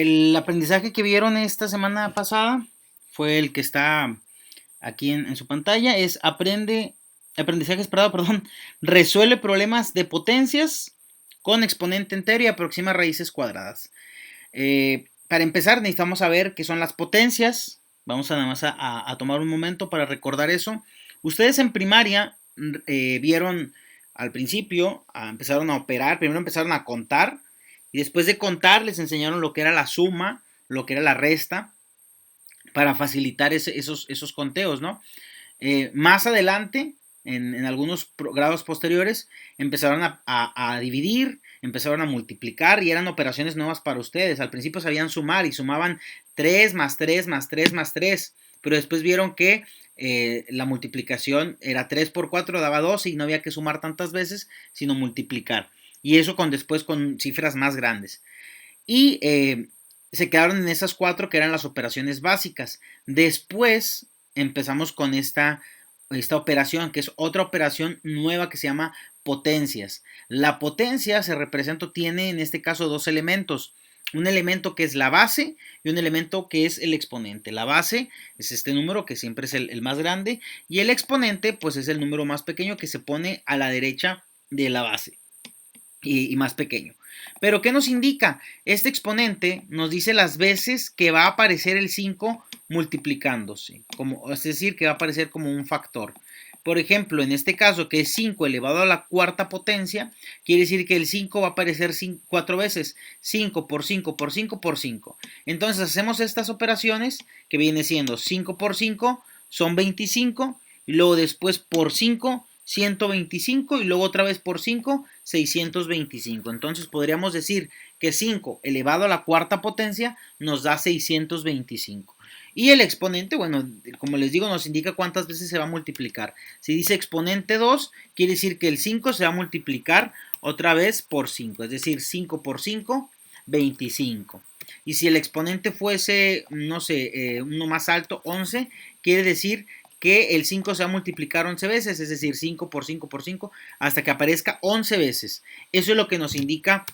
El aprendizaje que vieron esta semana pasada fue el que está aquí en su pantalla. Es aprendizaje esperado, perdón, resuelve problemas de potencias con exponente entero y aproxima raíces cuadradas. Para empezar necesitamos saber qué son las potencias. Vamos a nada más a tomar un momento para recordar eso. Ustedes en primaria vieron al principio, empezaron a operar, primero empezaron a contar y después de contar les enseñaron lo que era la suma, lo que era la resta, para facilitar esos conteos, ¿no? Más adelante, en algunos grados posteriores, empezaron a dividir, empezaron a multiplicar y eran operaciones nuevas para ustedes. Al principio sabían sumar y sumaban 3 más 3 más 3 más 3, pero después vieron que la multiplicación era 3 por 4 daba 12 y no había que sumar tantas veces, sino multiplicar. Y eso después con cifras más grandes. Y se quedaron en esas 4 que eran las operaciones básicas. Después empezamos con esta operación, que es otra operación nueva que se llama potencias. La potencia se representa, tiene en este caso dos elementos. Un elemento que es la base y un elemento que es el exponente. La base es este número que siempre es el más grande y el exponente pues es el número más pequeño que se pone a la derecha de la base y más pequeño. Pero ¿qué nos indica? Este exponente nos dice las veces que va a aparecer el 5 multiplicándose, es decir, que va a aparecer como un factor. Por ejemplo, en este caso, que es 5 elevado a la cuarta potencia, quiere decir que el 5 va a aparecer 4 veces. 5 por 5 por 5 por 5. Entonces hacemos estas operaciones, que viene siendo 5 por 5 son 25, y luego después por 5 125 y luego otra vez por 5, 625. Entonces podríamos decir que 5 elevado a la cuarta potencia nos da 625. Y el exponente, bueno, como les digo, nos indica cuántas veces se va a multiplicar. Si dice exponente 2, quiere decir que el 5 se va a multiplicar otra vez por 5. Es decir, 5 por 5, 25. Y si el exponente fuese, no sé, uno más alto, 11, quiere decir que el 5 se va a multiplicar 11 veces, es decir, 5 por 5 por 5, hasta que aparezca 11 veces. Eso es lo que nos indica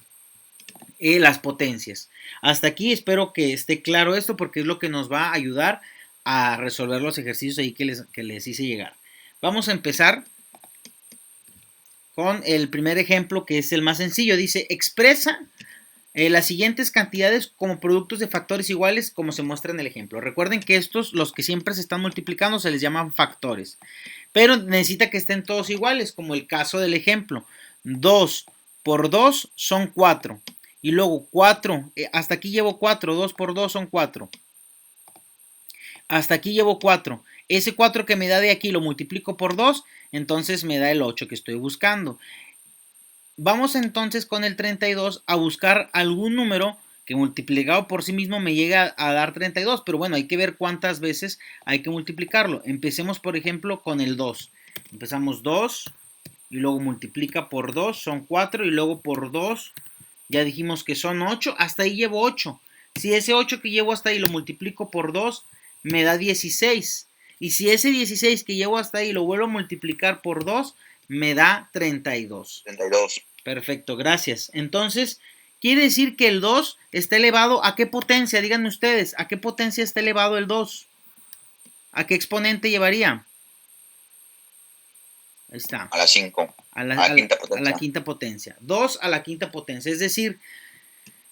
las potencias. Hasta aquí espero que esté claro esto porque es lo que nos va a ayudar a resolver los ejercicios ahí que les hice llegar. Vamos a empezar con el primer ejemplo, que es el más sencillo. Dice, expresa las siguientes cantidades como productos de factores iguales como se muestra en el ejemplo. Recuerden que estos, los que siempre se están multiplicando, se les llaman factores. Pero necesita que estén todos iguales, como el caso del ejemplo. 2 por 2 son 4. Y luego 4, hasta aquí llevo 4, 2 por 2 son 4. Hasta aquí llevo 4. Ese 4 que me da de aquí lo multiplico por 2, entonces me da el 8 que estoy buscando. Vamos entonces con el 32 a buscar algún número que multiplicado por sí mismo me llega a dar 32, pero bueno, hay que ver cuántas veces hay que multiplicarlo. Empecemos por ejemplo con el 2. Empezamos 2 y luego multiplica por 2, son 4 y luego por 2, ya dijimos que son 8, hasta ahí llevo 8. Si ese 8 que llevo hasta ahí lo multiplico por 2, me da 16. Y si ese 16 que llevo hasta ahí lo vuelvo a multiplicar por 2, me da 32. 32. Perfecto, gracias. Entonces, quiere decir que el 2 está elevado ¿a qué potencia? Díganme ustedes, ¿a qué potencia está elevado el 2? ¿A qué exponente llevaría? Ahí está. A la 5. A la quinta potencia. 2 a la quinta potencia. Es decir,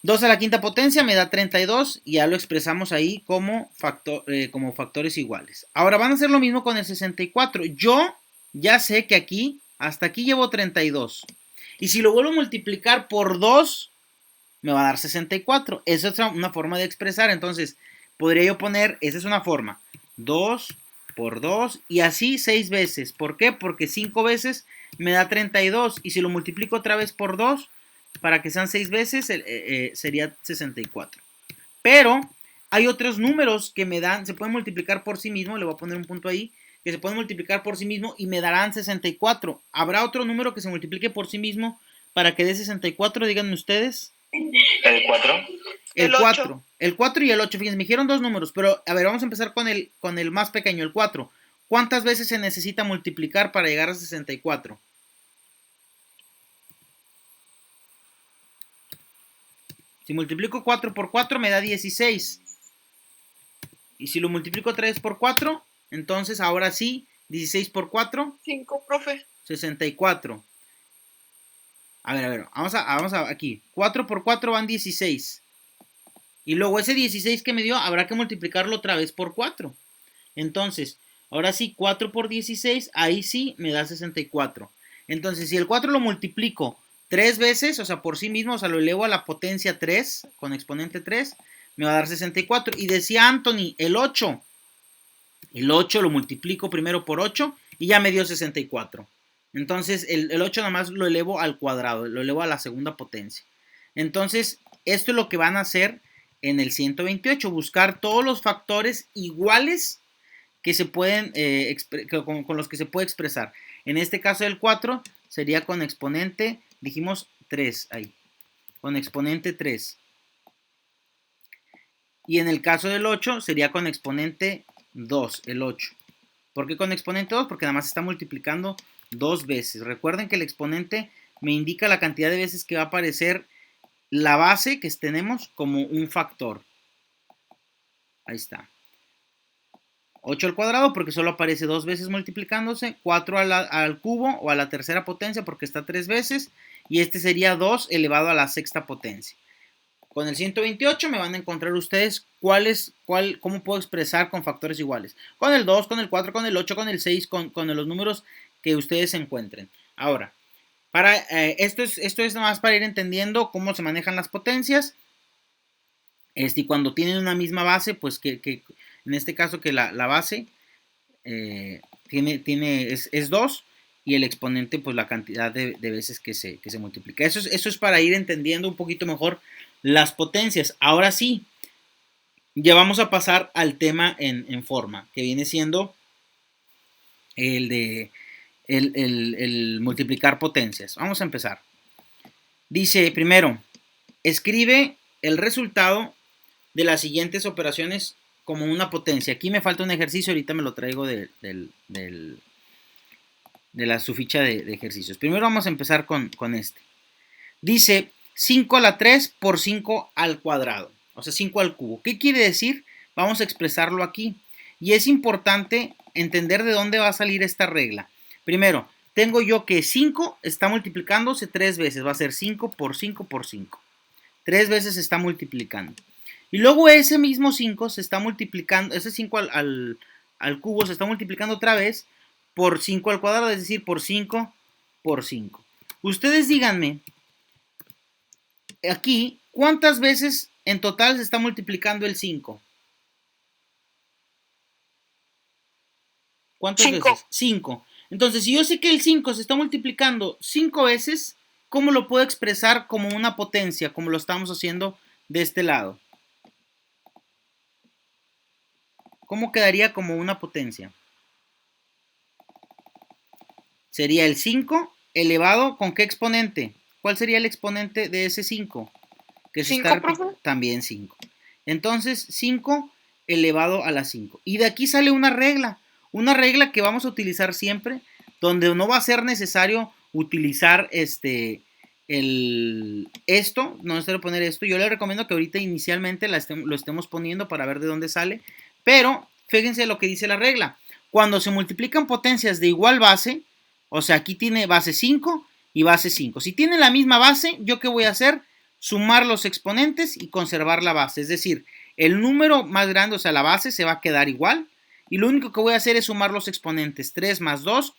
2 a la quinta potencia me da 32 y ya lo expresamos ahí como factores iguales. Ahora van a hacer lo mismo con el 64. Yo ya sé que aquí, hasta aquí llevo 32. Y si lo vuelvo a multiplicar por 2, me va a dar 64. Esa es una forma de expresar. Entonces, podría yo poner, esa es una forma. 2 por 2 y así 6 veces. ¿Por qué? Porque 5 veces me da 32. Y si lo multiplico otra vez por 2, para que sean 6 veces, sería 64. Pero hay otros números que me dan, se pueden multiplicar por sí mismo. Le voy a poner un punto ahí. Que se pueden multiplicar por sí mismo y me darán 64. ¿Habrá otro número que se multiplique por sí mismo para que dé 64? Díganme ustedes. ¿El 4? El 4. El 4 y el 8. Fíjense, me dijeron dos números, pero a ver, vamos a empezar con el más pequeño, el 4. ¿Cuántas veces se necesita multiplicar para llegar a 64? Si multiplico 4 por 4 me da 16. Y si lo multiplico otra vez por 4, entonces ahora sí, 16 por 4. 5, profe. 64. A ver, vamos a aquí. 4 por 4 van 16. Y luego ese 16 que me dio, habrá que multiplicarlo otra vez por 4. Entonces, ahora sí, 4 por 16, ahí sí me da 64. Entonces, si el 4 lo multiplico 3 veces, o sea, por sí mismo, o sea, lo elevo a la potencia 3, con exponente 3, me va a dar 64. Y decía Anthony, el 8 lo multiplico primero por 8 y ya me dio 64. Entonces, el 8 nada más lo elevo al cuadrado, lo elevo a la segunda potencia. Entonces, esto es lo que van a hacer en el 128, buscar todos los factores iguales que se pueden, con los que se puede expresar. En este caso del 4 sería con exponente, dijimos 3 ahí, con exponente 3. Y en el caso del 8 sería con exponente 2, el 8. ¿Por qué con exponente 2? Porque nada más está multiplicando 2 veces. Recuerden que el exponente me indica la cantidad de veces que va a aparecer la base que tenemos como un factor. Ahí está. 8 al cuadrado porque solo aparece 2 veces multiplicándose, 4 al cubo o a la tercera potencia porque está 3 veces, y este sería 2 elevado a la sexta potencia. Con el 128 me van a encontrar ustedes cómo puedo expresar con factores iguales. Con el 2, con el 4, con el 8, con el 6, con los números que ustedes encuentren. Ahora, esto es nada más para ir entendiendo cómo se manejan las potencias. Y cuando tienen una misma base, pues que en este caso que la base es 2 y el exponente pues la cantidad de veces que se multiplica. Eso es para ir entendiendo un poquito mejor las potencias. Ahora sí, ya vamos a pasar al tema en forma, que viene siendo el de el multiplicar potencias. Vamos a empezar. Dice primero, escribe el resultado de las siguientes operaciones como una potencia. Aquí me falta un ejercicio, ahorita me lo traigo de su ficha de ejercicios. Primero vamos a empezar con este. Dice 5 a la 3 por 5 al cuadrado, o sea, 5 al cubo. ¿Qué quiere decir? Vamos a expresarlo aquí. Y es importante entender de dónde va a salir esta regla. Primero, tengo yo que 5 está multiplicándose 3 veces. Va a ser 5 por 5 por 5. 3 veces se está multiplicando. Y luego ese mismo 5 se está multiplicando, ese 5 al cubo se está multiplicando otra vez por 5 al cuadrado, es decir, por 5 por 5. Ustedes díganme, aquí, ¿cuántas veces en total se está multiplicando el 5? ¿Cuántas veces? 5. Entonces, si yo sé que el 5 se está multiplicando 5 veces, ¿cómo lo puedo expresar como una potencia, como lo estamos haciendo de este lado? ¿Cómo quedaría como una potencia? Sería el 5 elevado ¿con qué exponente? ¿Cuál sería el exponente de ese 5? Que se está también 5. Entonces, 5 elevado a la 5. Y de aquí sale una regla que vamos a utilizar siempre, donde no va a ser necesario utilizar no necesario poner esto. Yo le recomiendo que ahorita inicialmente lo estemos poniendo para ver de dónde sale, pero fíjense lo que dice la regla. Cuando se multiplican potencias de igual base, o sea, aquí tiene base 5 y base 5. Si tiene la misma base, ¿yo qué voy a hacer? Sumar los exponentes y conservar la base. Es decir, el número más grande, o sea, la base, se va a quedar igual. Y lo único que voy a hacer es sumar los exponentes. 3 más 2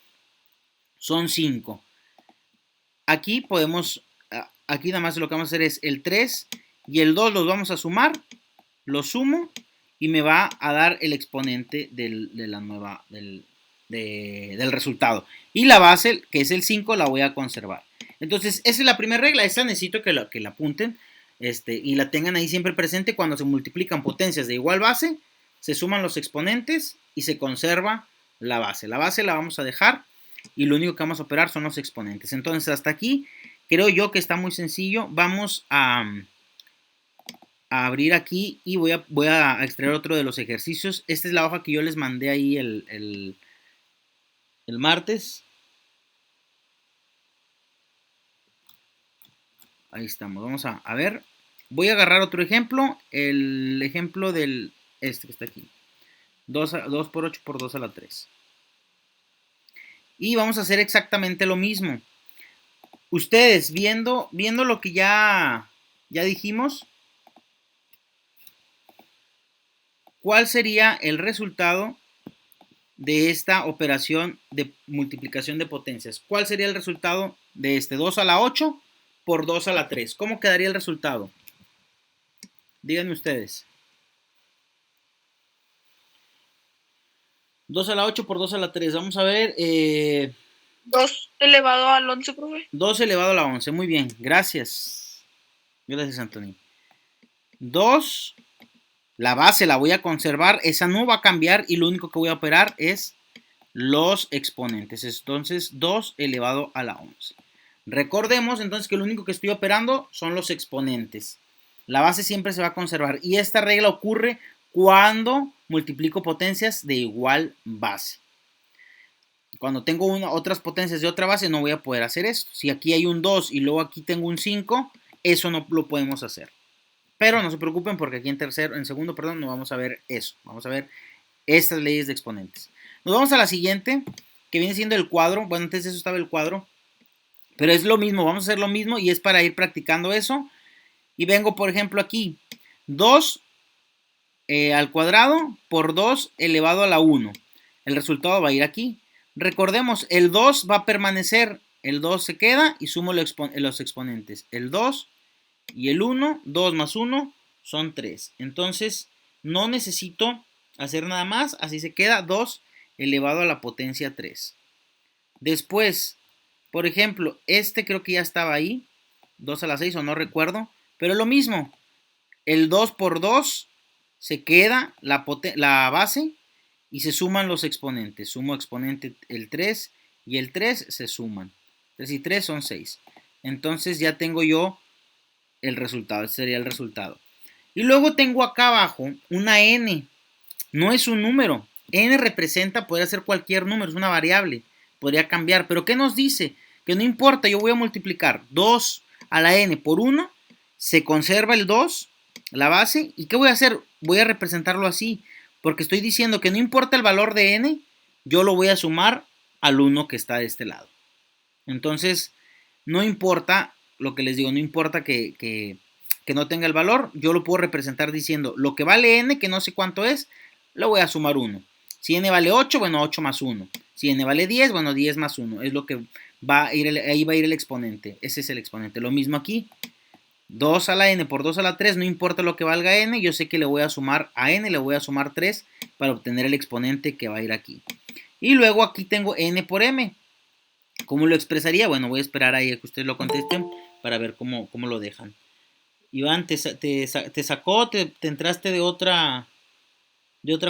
son 5. Aquí nada más lo que vamos a hacer es el 3 y el 2 los vamos a sumar. Los sumo y me va a dar el exponente del resultado. Y la base, que es el 5, la voy a conservar. Entonces, esa es la primera regla. Esa necesito que la apunten y la tengan ahí siempre presente. Cuando se multiplican potencias de igual base, se suman los exponentes y se conserva la base. La base la vamos a dejar y lo único que vamos a operar son los exponentes. Entonces, hasta aquí creo yo que está muy sencillo. Vamos a abrir aquí y voy a extraer otro de los ejercicios. Esta es la hoja que yo les mandé ahí el martes. Ahí estamos, vamos a ver. voy a agarrar otro ejemplo, el ejemplo del que está aquí. 2 por 8 por 2 a la 3. Y vamos a hacer exactamente lo mismo. Ustedes, viendo lo que ya dijimos, ¿cuál sería el resultado de esta operación de multiplicación de potencias? ¿Cuál sería el resultado de 2 a la 8 por 2 a la 3? ¿Cómo quedaría el resultado? Díganme ustedes. 2 a la 8 por 2 a la 3. Vamos a ver. 2 elevado al 11, profe. 2 elevado a la 11. Muy bien. Gracias. Gracias, Antonio. 2. La base la voy a conservar. Esa no va a cambiar. Y lo único que voy a operar es los exponentes. Entonces, 2 elevado a la 11. Recordemos entonces que lo único que estoy operando son los exponentes. La base siempre se va a conservar. Y esta regla ocurre cuando multiplico potencias de igual base. Cuando tengo otras potencias de otra base no voy a poder hacer esto. Si aquí hay un 2 y luego aquí tengo un 5, eso no lo podemos hacer. Pero no se preocupen porque aquí en segundo, no vamos a ver eso. Vamos a ver estas leyes de exponentes. Nos vamos a la siguiente, que viene siendo el cuadro. Bueno, antes de eso estaba el cuadro. Pero es lo mismo, vamos a hacer lo mismo y es para ir practicando eso. Y vengo, por ejemplo, aquí. 2 al cuadrado por 2 elevado a la 1. El resultado va a ir aquí. Recordemos, el 2 va a permanecer. El 2 se queda y sumo los exponentes. El 2 y el 1, 2 más 1 son 3. Entonces, no necesito hacer nada más. Así se queda 2 elevado a la potencia 3. Después, por ejemplo, creo que ya estaba ahí. 2 a la 6 o no recuerdo. Pero lo mismo. El 2 por 2 se queda la base y se suman los exponentes. Sumo exponente el 3 y el 3 se suman. 3 y 3 son 6. Entonces ya tengo yo el resultado. Este sería el resultado. Y luego tengo acá abajo una n. No es un número. N representa, podría ser cualquier número, es una variable. Podría cambiar. Pero ¿qué nos dice? Que no importa, yo voy a multiplicar 2 a la n por 1. Se conserva el 2, la base. ¿Y qué voy a hacer? Voy a representarlo así. Porque estoy diciendo que no importa el valor de n, yo lo voy a sumar al 1 que está de este lado. Entonces, no importa lo que les digo, no importa que no tenga el valor, yo lo puedo representar diciendo lo que vale n, que no sé cuánto es, lo voy a sumar 1. Si n vale 8, bueno, 8 más 1. Si n vale 10, bueno, 10 más 1. Es lo que va a ir, ahí va a ir el exponente. Ese es el exponente. Lo mismo aquí. 2 a la n por 2 a la 3, no importa lo que valga n, yo sé que le voy a sumar a n, le voy a sumar 3 para obtener el exponente que va a ir aquí. Y luego aquí tengo n por m. ¿Cómo lo expresaría? Bueno, voy a esperar ahí a que ustedes lo contesten para ver cómo lo dejan. Iván, ¿te sacó? ¿Te entraste de otra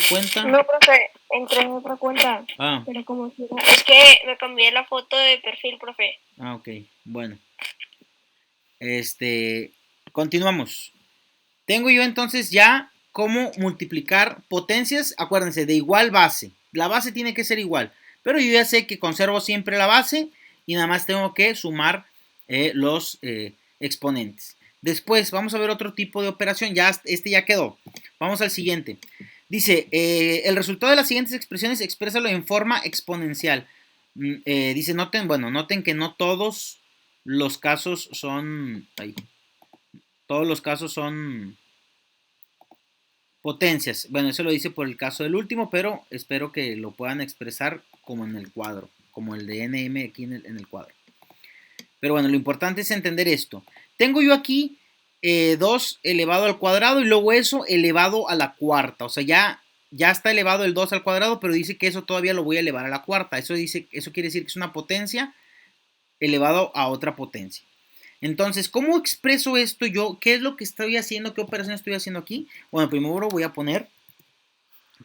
cuenta? No, profe, entré en otra cuenta. Ah. Pero como si no. Es que me cambié la foto de perfil, profe. Ah, ok. Bueno. Continuamos. Tengo yo entonces ya cómo multiplicar potencias, acuérdense, de igual base. La base tiene que ser igual, pero yo ya sé que conservo siempre la base y nada más tengo que sumar los exponentes. Después vamos a ver otro tipo de operación, ya ya quedó. Vamos al siguiente. Dice, el resultado de las siguientes expresiones exprésalo en forma exponencial. Dice, noten que no todos los casos son... todos los casos son potencias. Bueno, eso lo dice por el caso del último, pero espero que lo puedan expresar como en el cuadro, como el de NM aquí en el cuadro. Pero bueno, lo importante es entender esto. Tengo yo aquí 2 elevado al cuadrado y luego eso elevado a la cuarta. O sea, ya está elevado el 2 al cuadrado, pero dice que eso todavía lo voy a elevar a la cuarta. Eso quiere decir que es una potencia elevado a otra potencia. Entonces, ¿cómo expreso esto yo? ¿Qué es lo que estoy haciendo? ¿Qué operación estoy haciendo aquí? Bueno, primero voy a poner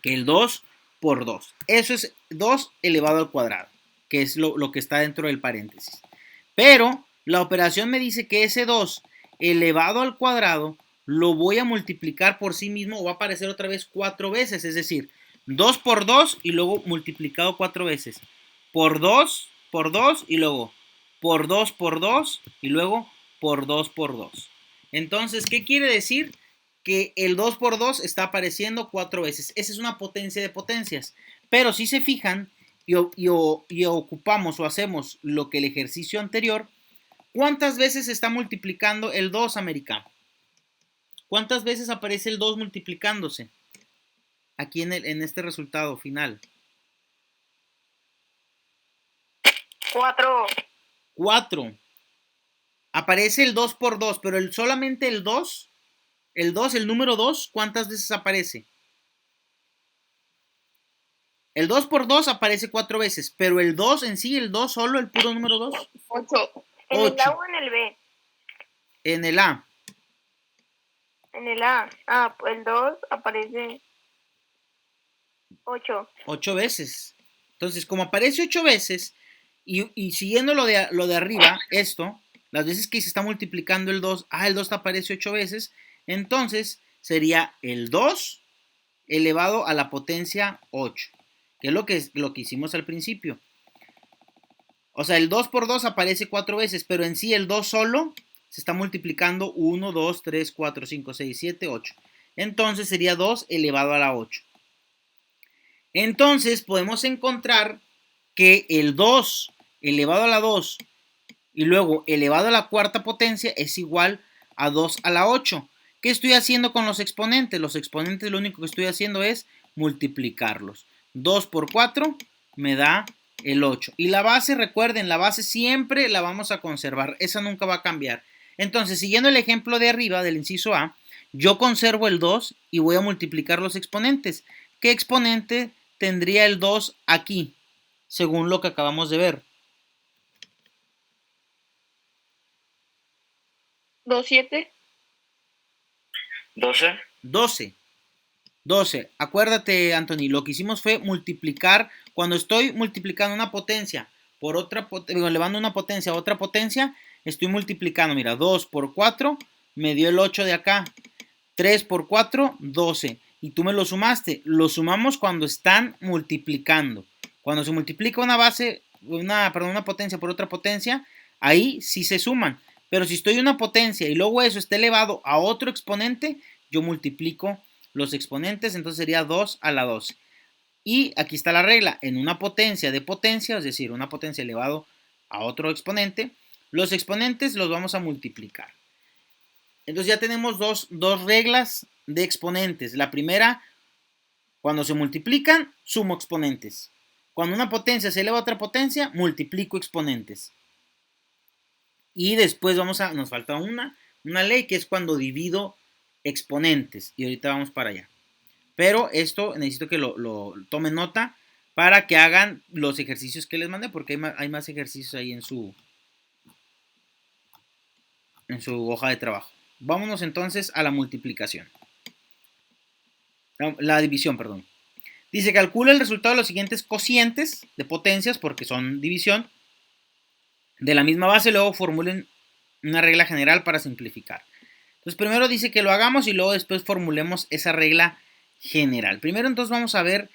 que el 2 por 2. Eso es 2 elevado al cuadrado, que es lo que está dentro del paréntesis. Pero la operación me dice que ese 2 elevado al cuadrado lo voy a multiplicar por sí mismo o va a aparecer otra vez 4 veces. Es decir, 2 por 2 y luego multiplicado 4 veces. Por 2 y luego por 2 y luego por 2 por 2. Entonces, ¿qué quiere decir? Que el 2 por 2 está apareciendo 4 veces. Esa es una potencia de potencias. Pero si se fijan y ocupamos o hacemos lo que el ejercicio anterior, ¿cuántas veces se está multiplicando el 2, americano? ¿Cuántas veces aparece el 2 multiplicándose? Aquí en este resultado final. 4. 4. Aparece el 2 por 2, pero solamente el 2, el número 2, ¿cuántas veces aparece? El 2 por 2 aparece 4 veces, pero el 2 en sí, el 2 solo, el puro número 2. 8. ¿En el A o en el B? En el A. En el A. Ah, pues el 2 aparece 8. 8 veces. Entonces, como aparece 8 veces, y siguiendo lo de arriba, esto, las veces que se está multiplicando el 2, el 2 aparece 8 veces, entonces sería el 2 elevado a la potencia 8, que es lo que hicimos al principio. O sea, el 2 por 2 aparece 4 veces, pero en sí el 2 solo se está multiplicando 1, 2, 3, 4, 5, 6, 7, 8. Entonces sería 2 elevado a la 8. Entonces podemos encontrar que el 2 elevado a la 2 y luego elevado a la cuarta potencia es igual a 2 a la 8. ¿Qué estoy haciendo con los exponentes? Los exponentes lo único que estoy haciendo es multiplicarlos. 2 por 4 me da el 8. Y la base, recuerden, la base siempre la vamos a conservar. Esa nunca va a cambiar. Entonces, siguiendo el ejemplo de arriba del inciso A, yo conservo el 2 y voy a multiplicar los exponentes. ¿Qué exponente tendría el 2 aquí? Según lo que acabamos de ver. 2, 7. 12. 12. 12. Acuérdate, Anthony, lo que hicimos fue multiplicar. Cuando estoy multiplicando una potencia por otra, elevando una potencia a otra potencia, estoy multiplicando. Mira, 2 por 4 me dio el 8 de acá. 3 por 4, 12. Y tú me lo sumaste. Lo sumamos cuando están multiplicando. Cuando se multiplica una base, una potencia por otra potencia, ahí sí se suman. Pero si estoy en una potencia y luego eso está elevado a otro exponente, yo multiplico los exponentes, entonces sería 2 a la 12. Y aquí está la regla, en una potencia de potencia, es decir, una potencia elevado a otro exponente, los exponentes los vamos a multiplicar. Entonces ya tenemos dos reglas de exponentes. La primera, cuando se multiplican, sumo exponentes. Cuando una potencia se eleva a otra potencia, multiplico exponentes. Y después nos falta una ley que es cuando divido exponentes. Y ahorita vamos para allá. Pero esto necesito que lo tomen nota para que hagan los ejercicios que les mandé, porque hay más ejercicios ahí en su hoja de trabajo. Vámonos entonces a la multiplicación. La división, perdón. Dice, calcula el resultado de los siguientes cocientes de potencias, porque son división, de la misma base, luego formulen una regla general para simplificar. Entonces, primero dice que lo hagamos y luego después formulemos esa regla general. Primero, entonces, vamos a ver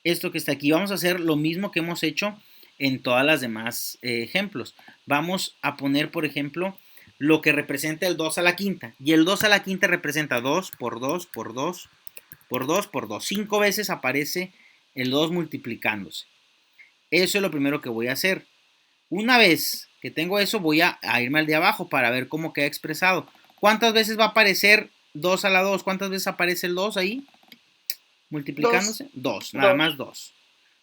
esto que está aquí. Vamos a hacer lo mismo que hemos hecho en todas las demás ejemplos. Vamos a poner, por ejemplo, lo que representa el 2 a la quinta. Y el 2 a la quinta representa 2 por 2 por 2 por 2 por 2. 5 veces aparece el 2 multiplicándose. Eso es lo primero que voy a hacer. Una vez que tengo eso, voy a irme al de abajo para ver cómo queda expresado. ¿Cuántas veces va a aparecer 2 a la 2? ¿Cuántas veces aparece el 2 ahí? Multiplicándose. 2, nada más 2.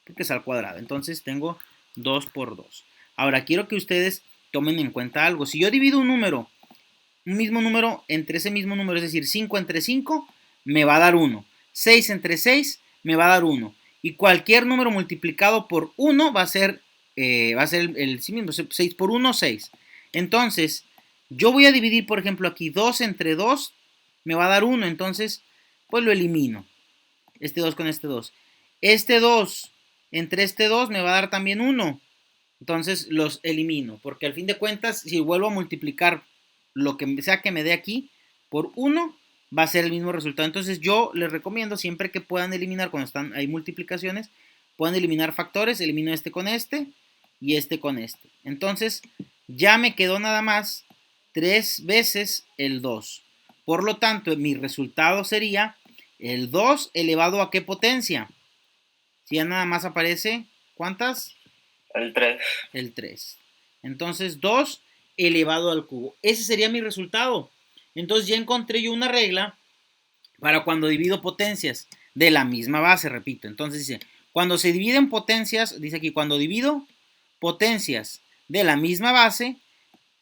Porque es al cuadrado. Entonces tengo 2 por 2. Ahora quiero que ustedes tomen en cuenta algo. Si yo divido un mismo número entre ese mismo número, es decir, 5 entre 5, me va a dar 1. 6 entre 6 me va a dar 1. Y cualquier número multiplicado por 1 va a ser el sí mismo. 6 por 1, 6. Entonces, yo voy a dividir, por ejemplo, aquí 2 entre 2 me va a dar 1. Entonces, pues lo elimino. Este 2 con este 2. Este 2 entre este 2 me va a dar también 1. Entonces los elimino. Porque al fin de cuentas, si vuelvo a multiplicar lo que sea que me dé aquí por 1, va a ser el mismo resultado. Entonces yo les recomiendo siempre que puedan eliminar, cuando hay multiplicaciones, puedan eliminar factores. Elimino este con este y este con este. Entonces ya me quedó nada más 3 veces el 2. Por lo tanto, mi resultado sería el 2 elevado a ¿qué potencia? Si ya nada más aparece, ¿cuántas? El 3. El 3. Entonces, 2 elevado al cubo. Ese sería mi resultado. Entonces, ya encontré yo una regla para cuando divido potencias de la misma base, repito. Entonces dice, cuando se dividen potencias, dice aquí, cuando divido potencias de la misma base,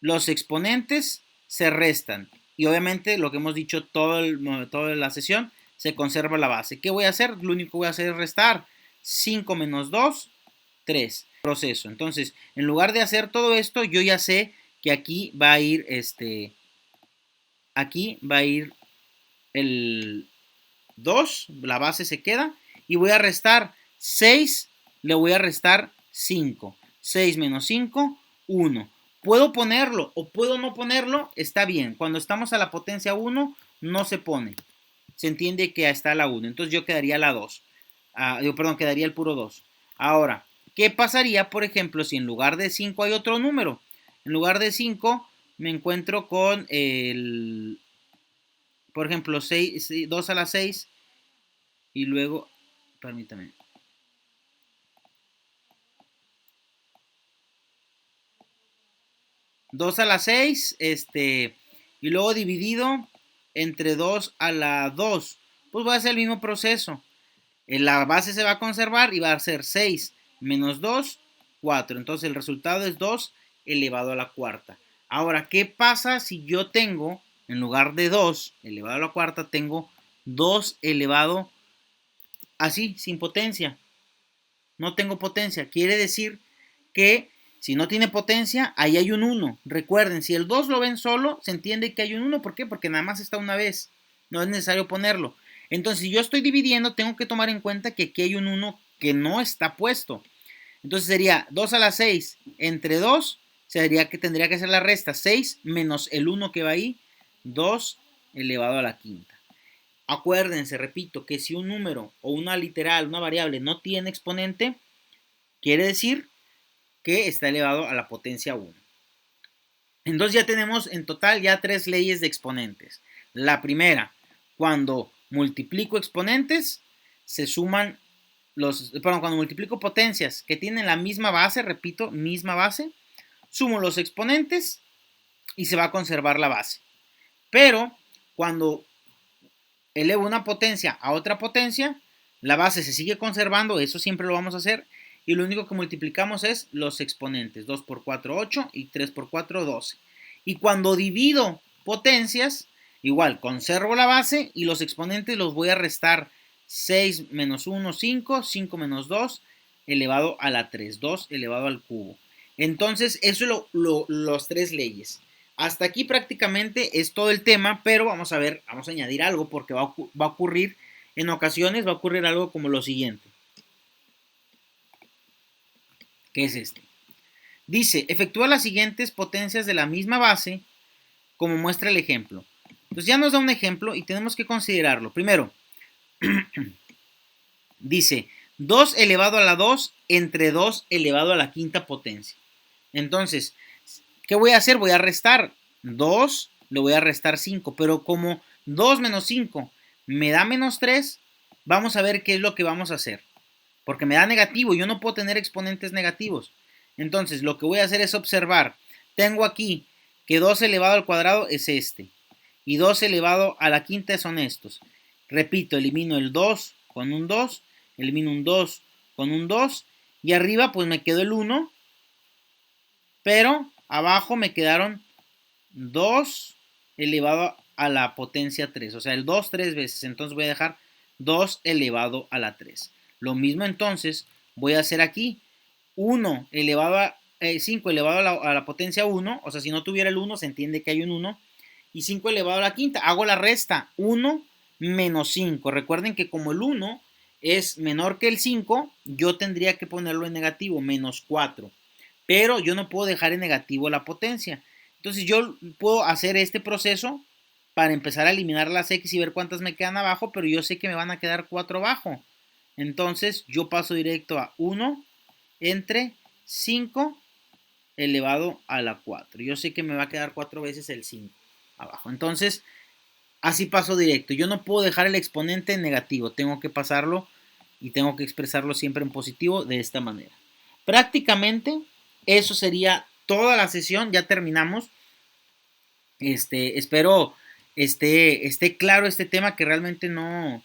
los exponentes se restan. Y obviamente lo que hemos dicho toda la sesión, se conserva la base. ¿Qué voy a hacer? Lo único que voy a hacer es restar 5 menos 2, 3. Proceso. Entonces, en lugar de hacer todo esto, yo ya sé que aquí va a ir el 2, la base se queda, y voy a restar 6, le voy a restar 5. 6 menos 5, 1. Puedo ponerlo o puedo no ponerlo, está bien. Cuando estamos a la potencia 1, no se pone. Se entiende que está la 1. Entonces yo quedaría la 2. Quedaría el puro 2. Ahora, ¿qué pasaría, por ejemplo, si en lugar de 5 hay otro número? En lugar de 5 me encuentro con el, por ejemplo, 2 a la 6 y luego, permítame. ¿2 a la 6, y luego dividido entre 2 a la 2. Pues va a ser el mismo proceso. La base se va a conservar y va a ser 6 menos 2, 4. Entonces el resultado es 2 elevado a la cuarta. Ahora, ¿qué pasa si yo tengo, en lugar de 2 elevado a la cuarta, tengo 2 elevado así, sin potencia? No tengo potencia. Quiere decir que si no tiene potencia, ahí hay un 1. Recuerden, si el 2 lo ven solo, se entiende que hay un 1. ¿Por qué? Porque nada más está una vez. No es necesario ponerlo. Entonces, si yo estoy dividiendo, tengo que tomar en cuenta que aquí hay un 1 que no está puesto. Entonces sería 2 a la 6 entre 2, sería que tendría que ser la resta 6 menos el 1 que va ahí, 2 elevado a la quinta. Acuérdense, repito, que si un número o una literal, una variable no tiene exponente, quiere decir que está elevado a la potencia 1. Entonces ya tenemos en total ya 3 leyes de exponentes. La primera, cuando multiplico exponentes, se suman cuando multiplico potencias que tienen la misma base, repito, misma base, sumo los exponentes y se va a conservar la base. Pero cuando elevo una potencia a otra potencia, la base se sigue conservando, eso siempre lo vamos a hacer, y lo único que multiplicamos es los exponentes. 2 por 4, 8 y 3 por 4, 12. Y cuando divido potencias, igual conservo la base y los exponentes los voy a restar. 6 menos 1, 5, 5 menos 2 elevado a la 3, 2 elevado al cubo. Entonces, eso es las 3 leyes. Hasta aquí prácticamente es todo el tema, pero vamos a ver, vamos a añadir algo porque va a ocurrir en ocasiones, va a ocurrir algo como lo siguiente. ¿Qué es este? Dice, efectúa las siguientes potencias de la misma base como muestra el ejemplo. Entonces ya nos da un ejemplo y tenemos que considerarlo. Primero, dice 2 elevado a la 2 entre 2 elevado a la quinta potencia. Entonces, ¿qué voy a hacer? Voy a restar 2, le voy a restar 5, pero como 2 menos 5 me da menos 3, vamos a ver qué es lo que vamos a hacer. Porque me da negativo, yo no puedo tener exponentes negativos. Entonces, lo que voy a hacer es observar. Tengo aquí que 2 elevado al cuadrado es este. Y 2 elevado a la quinta son estos. Repito, elimino el 2 con un 2, elimino un 2 con un 2, y arriba pues me quedó el 1, pero abajo me quedaron 2 elevado a la potencia 3, o sea, el 2 3 veces, entonces voy a dejar 2 elevado a la 3. Lo mismo entonces voy a hacer aquí, 1 elevado a 5 elevado a la potencia 1, o sea, si no tuviera el 1 se entiende que hay un 1, y 5 elevado a la quinta, hago la resta, 1 menos 5, recuerden que como el 1 es menor que el 5, yo tendría que ponerlo en negativo, menos 4, pero yo no puedo dejar en negativo la potencia. Entonces yo puedo hacer este proceso para empezar a eliminar las X y ver cuántas me quedan abajo, pero yo sé que me van a quedar 4 abajo. Entonces yo paso directo a 1 entre 5 elevado a la 4. Yo sé que me va a quedar 4 veces el 5 abajo. Entonces, así paso directo. Yo no puedo dejar el exponente en negativo. Tengo que pasarlo y tengo que expresarlo siempre en positivo de esta manera. Prácticamente, eso sería toda la sesión. Ya terminamos. Espero esté claro este tema, que realmente no